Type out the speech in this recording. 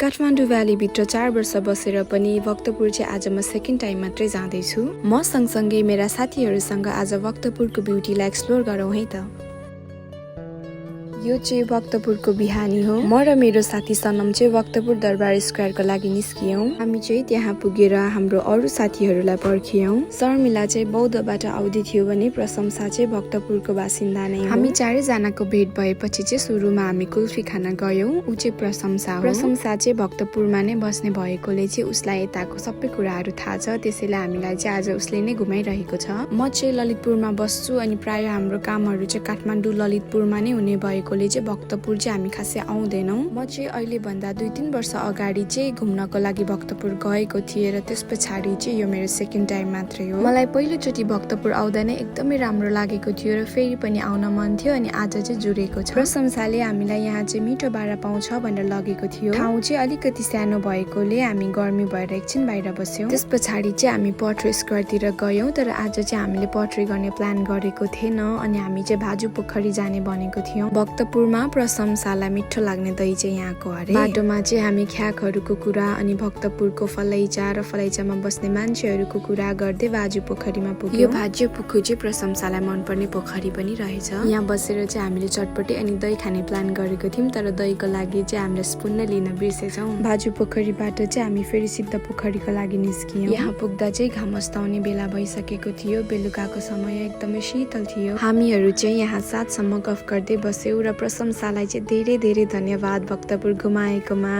काठमाडौँ भ्यालीभित्र 4 वर्ष बसेर पनि भक्तपुर चाहिँ आज म सेकेन्ड टाइम मात्रै जाँदैछु। म सँगसँगै मेरा साथीहरूसँग आज भक्तपुरको ब्युटीलाई एक्सप्लोर गरौँ है त। यो चाहिँ भक्तपुरको बिहानी हो। म र मेरो साथी सनम चाहिँ भक्तपुर दरबार स्क्वायरको लागि निस्कियौँ। हामी चाहिँ त्यहाँ पुगेर हाम्रो अरू साथीहरूलाई पर्खियौँ। शर्मिला चाहिँ बौद्धबाट आउँदै थियो भने प्रशंसा चाहिँ भक्तपुरको बासिन्दा नै हो। हामी चारैजनाको भेट भएपछि चाहिँ सुरुमा हामी कुल्फी खान गयौँ। ऊ चाहिँ प्रशंसा हो। प्रशंसा चाहिँ भक्तपुरमा नै बस्ने भएकोले चाहिँ उसलाई यताको सबै कुराहरू थाहा छ, त्यसैले हामीलाई चाहिँ आज उसले नै घुमाइरहेको छ। म चाहिँ ललितपुरमा बस्छु अनि प्राय हाम्रो कामहरू चाहिँ काठमाडौँ ललितपुरमा नै हुने भएकोले चाहिँ भक्तपुर चाहिँ हामी खासै आउँदैनौँ। म चाहिँ अहिले भन्दा 2-3 वर्ष अगाडि चाहिँ घुम्नको लागि भक्तपुर गएको थिएँ र त्यस पछाडि चाहिँ यो मेरो सेकेन्ड टाइम मात्रै हो। मलाई पहिलोचोटि भक्तपुर आउँदा नै एकदमै राम्रो लागेको थियो र फेरि पनि आउन मन थियो अनि आज चाहिँ जुरेको छ। प्रशंसाले हामीलाई यहाँ चाहिँ मिठो भाडा पाउँछ भनेर लगेको थियो। ठाउँ चाहिँ अलिकति सानो भएकोले हामी गर्मी भएर एकछिन बाहिर बस्यौँ। त्यस पछाडि चाहिँ हामी पटरी स्क्वायरतिर गयौँ, तर आज चाहिँ हामीले पटरी गर्ने प्लान गरेको थिएन अनि हामी चाहिँ भाजु पोखरी जाने भनेको थियौँ। भक्तपुरमा प्रशंसालाई मिठो लाग्ने दही चाहिँ यहाँको अरे। बाटोमा चाहिँ हामी ख्याकहरूको कुरा अनि भक्तपुरको फलैचा र फलैचामा बस्ने मान्छेहरूको कुरा गर्दै भाजु पोखरीमा पुग्यौँ। यो भाजु पोखरी चाहिँ प्रशंसालाई मनपर्ने पोखरी पनि रहेछ। यहाँ बसेर चाहिँ हामीले चटपटी अनि दही खाने प्लान गरेको थियौँ, तर दहीको लागि चाहिँ हामीले स्पुन नै लिन बिर्सेछौँ। भाजु पोखरीबाट चाहिँ हामी फेरि सिद्ध पोखरीको लागि निस्कियौँ। यहाँ पुग्दा चाहिँ घाम अस्ताउने बेला भइसकेको थियो। बेलुकाको समय एकदमै शीतल थियो। हामीहरू चाहिँ यहाँ 7 सम्म गफ गर्दै बस्यौँ र प्रशंसालाई चाहिँ धेरै धेरै धन्यवाद भक्तपुर घुमाएकोमा।